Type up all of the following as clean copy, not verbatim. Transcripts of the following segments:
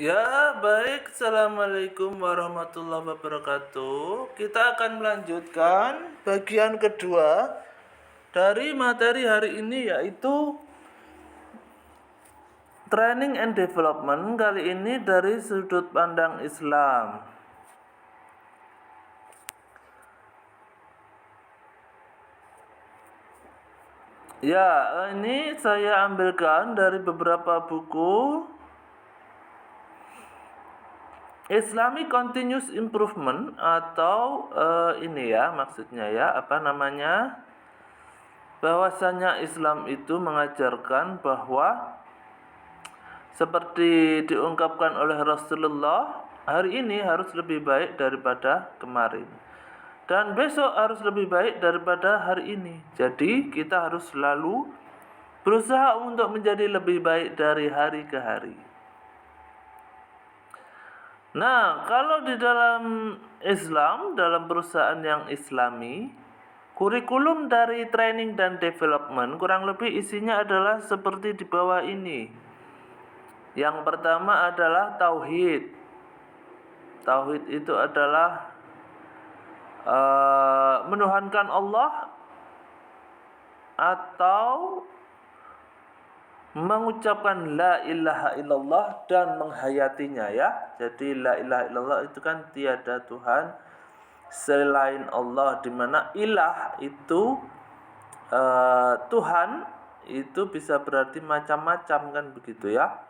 Ya, baik. Assalamualaikum warahmatullahi wabarakatuh. Kita akan melanjutkan bagian kedua dari materi hari ini, yaitu training and development. Kali ini dari sudut pandang Islam. Ya, ini saya ambilkan dari beberapa buku. Islamic Continuous Improvement atau ini ya maksudnya ya, bahwasanya Islam itu mengajarkan bahwa seperti diungkapkan oleh Rasulullah, hari ini harus lebih baik daripada kemarin, dan besok harus lebih baik daripada hari ini. Jadi kita harus selalu berusaha untuk menjadi lebih baik dari hari ke hari. Nah, kalau di dalam Islam, dalam perusahaan yang Islami, kurikulum dari training dan development kurang lebih isinya adalah seperti di bawah ini. Yang pertama adalah tauhid. Tauhid itu adalah menuhankan Allah atau mengucapkan la ilaha illallah dan menghayatinya ya. Jadi la ilaha illallah itu kan tiada Tuhan selain Allah, di mana ilah itu Tuhan itu bisa berarti macam-macam kan begitu ya.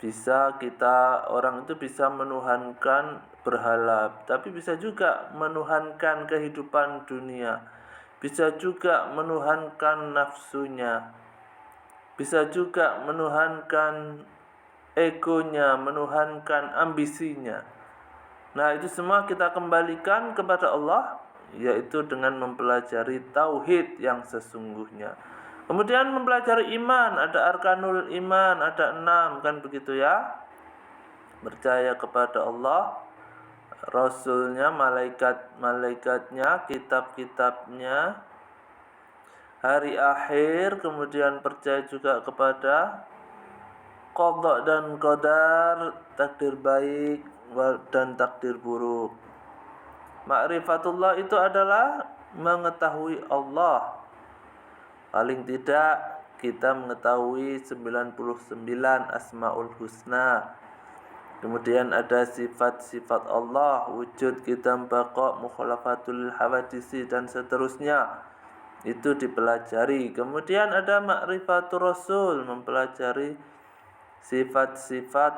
Bisa orang itu bisa menuhankan berhala, tapi bisa juga menuhankan kehidupan dunia. Bisa juga menuhankan nafsunya. Bisa juga menuhankan egonya, menuhankan ambisinya. Nah, itu semua kita kembalikan kepada Allah, yaitu dengan mempelajari tauhid yang sesungguhnya. Kemudian mempelajari iman, ada arkanul iman, ada 6 kan begitu ya. Percaya kepada Allah, Rasulnya, malaikat-malaikatnya, kitab-kitabnya, hari akhir, kemudian percaya juga kepada qada dan qadar, takdir baik dan takdir buruk. Ma'rifatullah itu adalah mengetahui Allah. Paling tidak kita mengetahui 99 Asmaul Husna. Kemudian ada sifat-sifat Allah, wujud, qidam, baqa, mukhalafatul hawadisi dan seterusnya. Itu dipelajari. Kemudian ada ma'rifatul Rasul, mempelajari sifat-sifat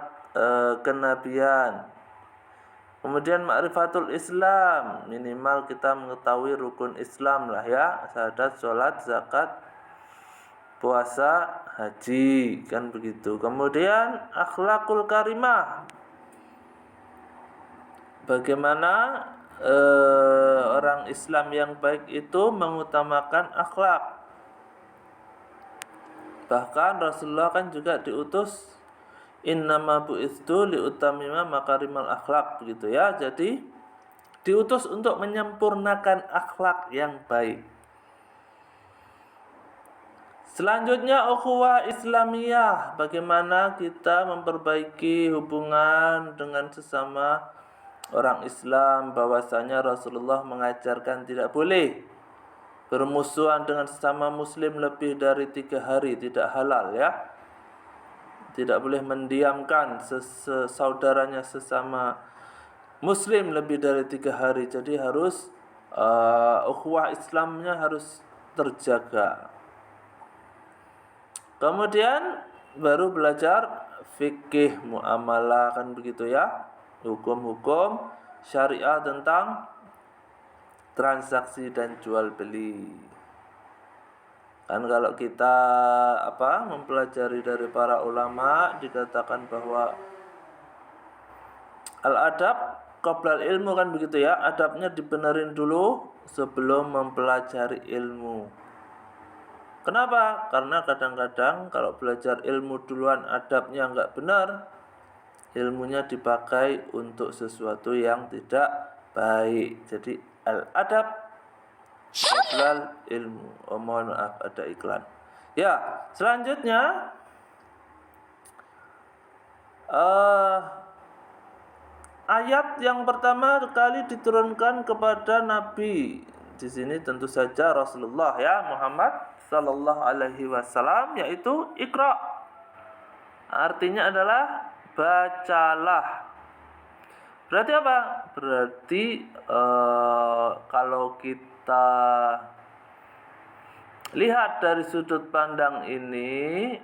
kenabian. Kemudian ma'rifatul Islam, minimal kita mengetahui rukun Islam lah ya, syahadat, sholat, zakat, puasa, haji, kan begitu. Kemudian akhlakul karimah, bagaimana orang Islam yang baik itu mengutamakan akhlak. Bahkan Rasulullah kan juga diutus innama bu'istu liutamima makarimal akhlak begitu ya. Jadi diutus untuk menyempurnakan akhlak yang baik. Selanjutnya ukhuwah Islamiyah, bagaimana kita memperbaiki hubungan dengan sesama orang Islam, bahwasanya Rasulullah mengajarkan tidak boleh bermusuhan dengan sesama muslim lebih dari 3 hari, tidak halal ya. Tidak boleh mendiamkan saudaranya sesama muslim lebih dari 3 hari. Jadi harus ukhuwah Islamnya harus terjaga. Kemudian baru belajar fikih muamalah kan begitu ya. Hukum-hukum syariah tentang transaksi dan jual beli. Kan kalau kita mempelajari dari para ulama, dikatakan bahwa al-adab qoblal ilmu kan begitu ya. Adabnya dibenerin dulu sebelum mempelajari ilmu. Kenapa? Karena kadang-kadang kalau belajar ilmu duluan adabnya enggak benar, ilmunya dipakai untuk sesuatu yang tidak baik. Jadi al-adab qoblal ilmu. Mohon maaf ada iklan. Ya, selanjutnya eh, ayat yang pertama kali diturunkan kepada Nabi di sini tentu saja Rasulullah ya Muhammad sallallahu alaihi wasallam, yaitu Iqra. Artinya adalah bacalah. Berarti apa? Berarti kalau kita lihat dari sudut pandang ini,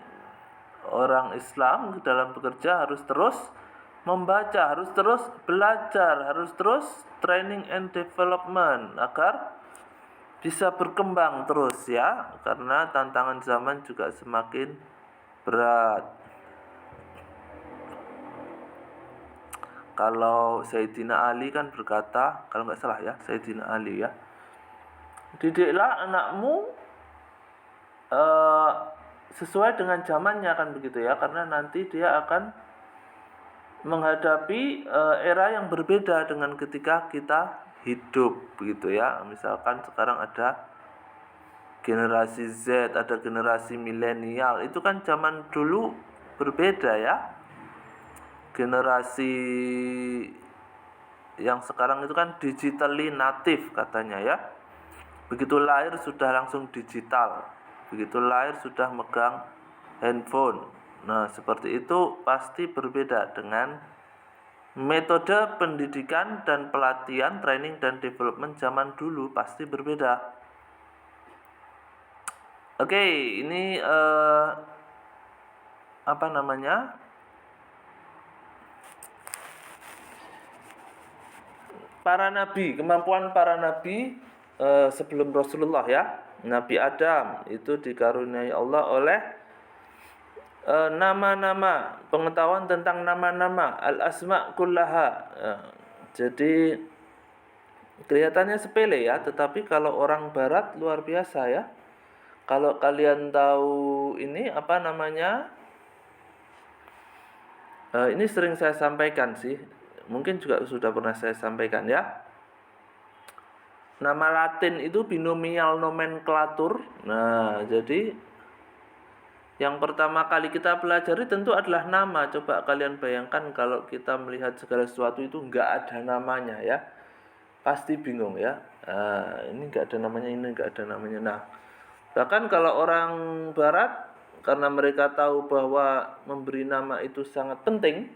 orang Islam dalam bekerja harus terus membaca, harus terus belajar, harus terus training and development agar bisa berkembang terus ya, karena tantangan zaman juga semakin berat. Kalau Sayyidina Ali kan berkata, kalau nggak salah ya, Sayyidina Ali ya, didiklah anakmu sesuai dengan zamannya, kan begitu ya, karena nanti dia akan menghadapi era yang berbeda dengan ketika kita hidup begitu ya. Misalkan sekarang ada generasi Z, ada generasi milenial, itu kan zaman dulu berbeda ya. Generasi yang sekarang itu kan digitally native katanya ya. Begitu lahir sudah langsung digital, begitu lahir sudah megang handphone. Nah, seperti itu pasti berbeda dengan metode pendidikan dan pelatihan, training dan development zaman dulu pasti berbeda. Oke, ini apa namanya? Para nabi, kemampuan para nabi sebelum Rasulullah ya. Nabi Adam itu dikaruniai Allah oleh nama-nama, pengetahuan tentang nama-nama, al-asma kullaha. Jadi kelihatannya sepele ya, tetapi kalau orang barat luar biasa ya. Kalau kalian tahu ini apa namanya, ini sering saya sampaikan sih, mungkin juga sudah pernah saya sampaikan ya. Nama Latin itu binomial nomenklatur. Nah, jadi yang pertama kali kita pelajari tentu adalah nama. Coba kalian bayangkan kalau kita melihat segala sesuatu itu enggak ada namanya ya, pasti bingung ya. Ini enggak ada namanya, ini enggak ada namanya. Nah, bahkan kalau orang barat, karena mereka tahu bahwa memberi nama itu sangat penting,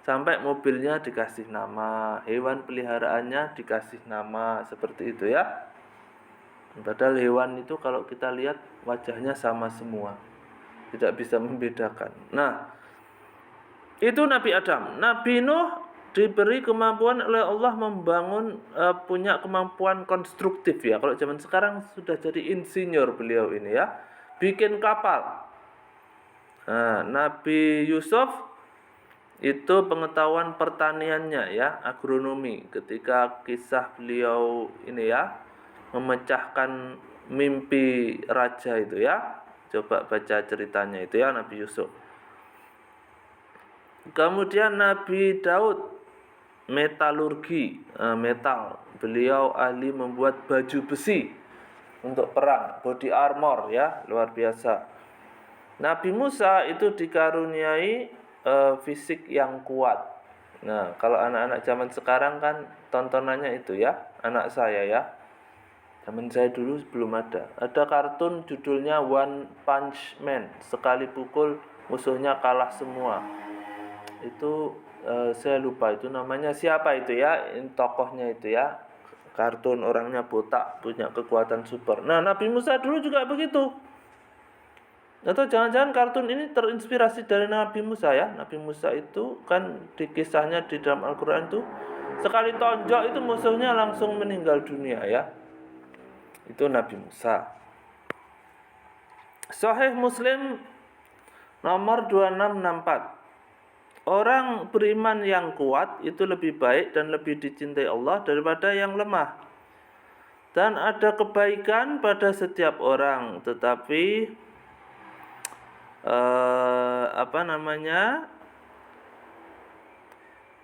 sampai mobilnya dikasih nama, hewan peliharaannya dikasih nama, seperti itu ya. Padahal hewan itu kalau kita lihat wajahnya sama semua, tidak bisa membedakan. Nah, itu Nabi Adam. Nabi Nuh diberi kemampuan oleh Allah membangun, punya kemampuan konstruktif ya. Kalau zaman sekarang sudah jadi insinyur beliau ini ya, bikin kapal. Nah, Nabi Yusuf itu pengetahuan pertaniannya ya, agronomi. Ketika kisah beliau ini ya, memecahkan mimpi raja itu ya, coba baca ceritanya itu ya, Nabi Yusuf. Kemudian Nabi Daud metalurgi, metal. Beliau ahli membuat baju besi untuk perang, body armor ya, luar biasa. Nabi Musa itu dikaruniai fisik yang kuat. Nah, kalau anak-anak zaman sekarang kan tontonannya itu ya, anak saya ya, zaman saya dulu belum ada. Ada kartun judulnya One Punch Man, sekali pukul musuhnya kalah semua. Itu saya lupa itu namanya siapa itu ya, tokohnya itu ya. Kartun orangnya botak, punya kekuatan super. Nah, Nabi Musa dulu juga begitu. Atau jangan-jangan kartun ini terinspirasi dari Nabi Musa ya. Nabi Musa itu kan di kisahnya di dalam Al-Quran itu, sekali tonjok itu musuhnya langsung meninggal dunia ya. Itu Nabi Musa. Sahih Muslim nomor 2664. Orang beriman yang kuat itu lebih baik dan lebih dicintai Allah daripada yang lemah. Dan ada kebaikan pada setiap orang, tetapi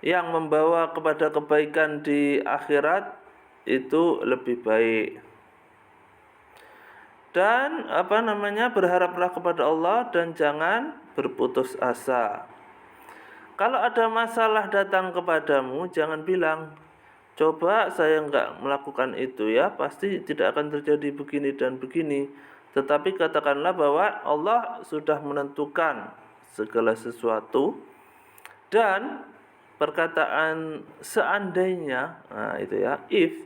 yang membawa kepada kebaikan di akhirat itu lebih baik. Dan berharaplah kepada Allah dan jangan berputus asa. Kalau ada masalah datang kepadamu, jangan bilang, coba saya enggak melakukan itu ya, pasti tidak akan terjadi begini dan begini. Tetapi katakanlah bahwa Allah sudah menentukan segala sesuatu, dan perkataan seandainya, nah itu ya, if,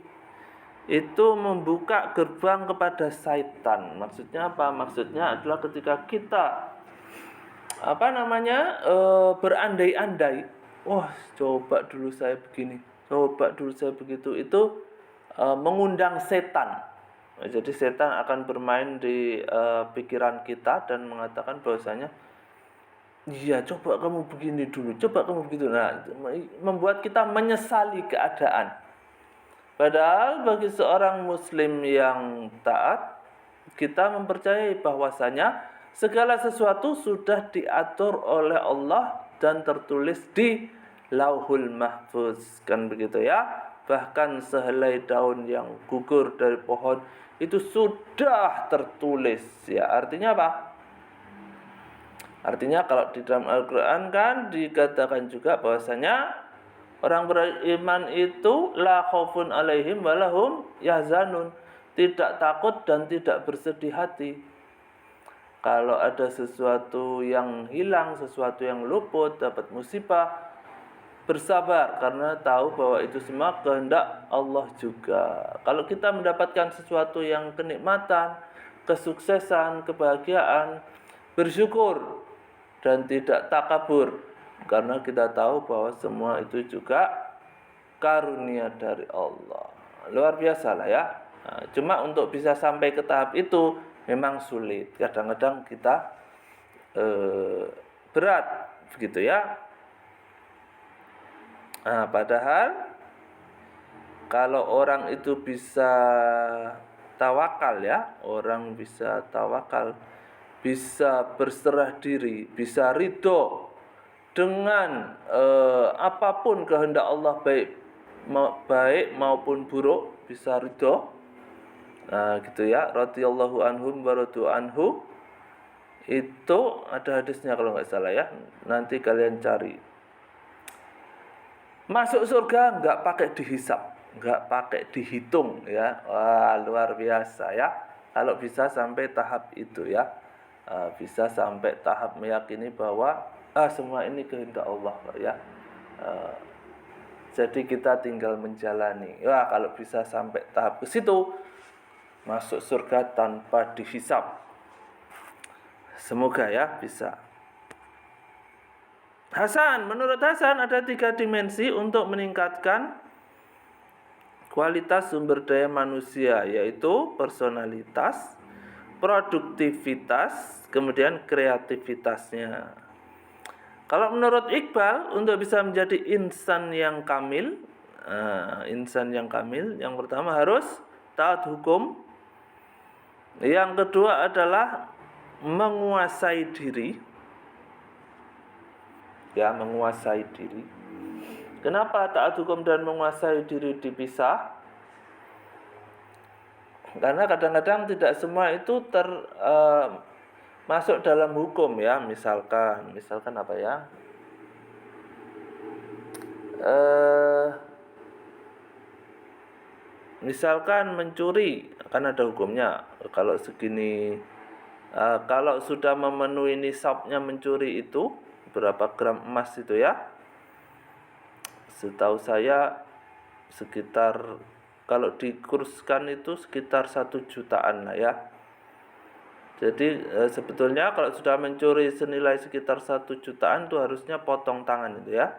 itu membuka gerbang kepada syaitan. Maksudnya apa? Maksudnya adalah ketika kita berandai-andai, wah coba dulu saya begini, coba dulu saya begitu, itu mengundang setan. Jadi setan akan bermain di pikiran kita dan mengatakan bahwasanya, iya coba kamu begini dulu, coba kamu begitu. Nah, membuat kita menyesali keadaan. Padahal bagi seorang muslim yang taat, kita mempercayai bahwasanya segala sesuatu sudah diatur oleh Allah dan tertulis di Lauhul Mahfuz, kan begitu ya. Bahkan sehelai daun yang gugur dari pohon itu sudah tertulis ya. Artinya apa? Artinya kalau di dalam Al-Quran kan dikatakan juga bahwasanya orang beriman itu la khaufun alaihim walahum yahzanun, tidak takut dan tidak bersedih hati. Kalau ada sesuatu yang hilang, sesuatu yang luput, dapat musibah, bersabar karena tahu bahwa itu semua kehendak Allah juga. Kalau kita mendapatkan sesuatu yang kenikmatan, kesuksesan, kebahagiaan, bersyukur dan tidak takabur karena kita tahu bahwa semua itu juga karunia dari Allah. Luar biasa lah ya. Nah, cuma untuk bisa sampai ke tahap itu memang sulit. Kadang-kadang kita berat begitu ya. Nah, padahal kalau orang itu bisa tawakal ya, orang bisa tawakal, bisa berserah diri, bisa ridho dengan apapun kehendak Allah, baik maupun buruk, bisa ridho. Nah, gitu ya, radhiyallahu anhum wa radu anhu. Itu ada hadisnya kalau nggak salah ya. Nanti kalian cari. Masuk surga nggak pakai dihisap, nggak pakai dihitung ya. Wah, luar biasa ya. Kalau bisa sampai tahap itu ya, bisa sampai tahap meyakini bahwa semua ini kehendak Allah ya. Jadi kita tinggal menjalani. Wah, kalau bisa sampai tahap ke situ, masuk surga tanpa dihisap. Semoga ya bisa. Menurut Hasan ada 3 dimensi untuk meningkatkan kualitas sumber daya manusia, yaitu personalitas, produktivitas, kemudian kreativitasnya. Kalau menurut Iqbal, untuk bisa menjadi insan yang kamil, yang pertama harus taat hukum, yang kedua adalah menguasai diri. Ya, menguasai diri. Kenapa taat hukum dan menguasai diri dipisah? Karena kadang-kadang tidak semua itu masuk dalam hukum ya. Misalkan apa ya? Misalkan mencuri, kan ada hukumnya. Kalau segini, kalau sudah memenuhi nisabnya mencuri itu berapa gram emas itu ya? Setahu saya sekitar, kalau dikurskan itu sekitar 1 jutaan lah ya. Jadi sebetulnya kalau sudah mencuri senilai sekitar 1 jutaan itu harusnya potong tangan itu ya.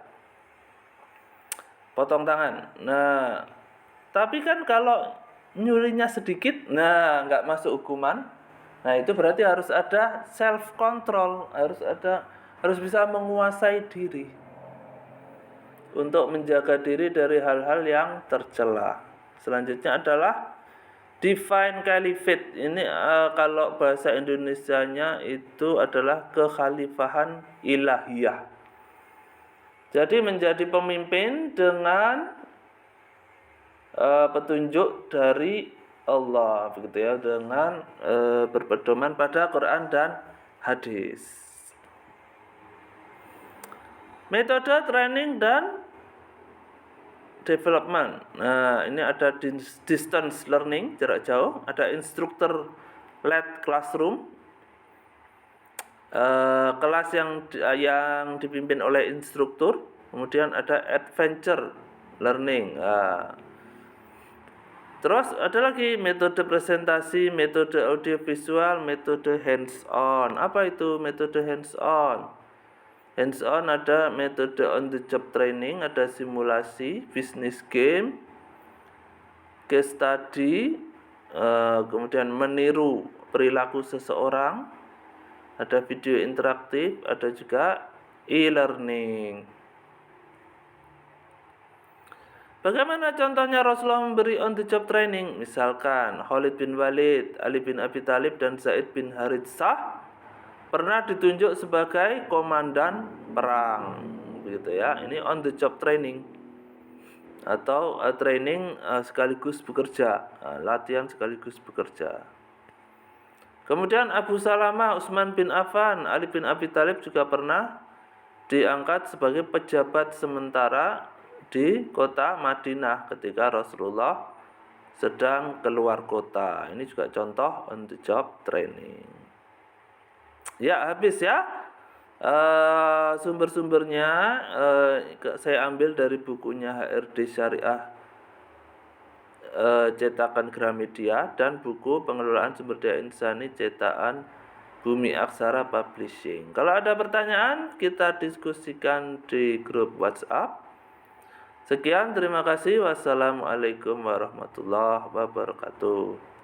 Potong tangan. Nah, tapi kan kalau nyurinya sedikit, nah nggak masuk hukuman. Nah itu berarti harus ada self control, harus bisa menguasai diri untuk menjaga diri dari hal-hal yang tercela. Selanjutnya adalah divine caliphate. Ini kalau bahasa Indonesianya itu adalah kekhalifahan ilahiyah. Jadi menjadi pemimpin dengan petunjuk dari Allah, begitu ya, dengan berpedoman pada Quran dan hadis. Metode training dan development. Nah, ini ada distance learning, jarak jauh, ada instructor led classroom, kelas yang dipimpin oleh instruktur. Kemudian ada adventure learning. Terus ada lagi metode presentasi, metode audiovisual, metode hands-on. Apa itu metode hands-on? Hands-on ada metode on the job training, ada simulasi, business game, case study, kemudian meniru perilaku seseorang, ada video interaktif, ada juga e-learning. Bagaimana contohnya Rasulullah memberi on the job training? Misalkan Khalid bin Walid, Ali bin Abi Thalib, dan Zaid bin Haritsah pernah ditunjuk sebagai komandan perang, begitu ya. Ini on the job training atau training sekaligus bekerja, latihan sekaligus bekerja. Kemudian Abu Salamah, Utsman bin Affan, Ali bin Abi Thalib juga pernah diangkat sebagai pejabat sementara di kota Madinah ketika Rasulullah sedang keluar kota. Ini juga contoh on the job training. Ya, habis ya. Sumber-sumbernya saya ambil dari bukunya HRD Syariah cetakan Gramedia dan buku Pengelolaan Sumber Daya Insani cetakan Bumi Aksara Publishing. Kalau ada pertanyaan, kita diskusikan di grup WhatsApp. Sekian, terima kasih. Wassalamualaikum warahmatullahi wabarakatuh.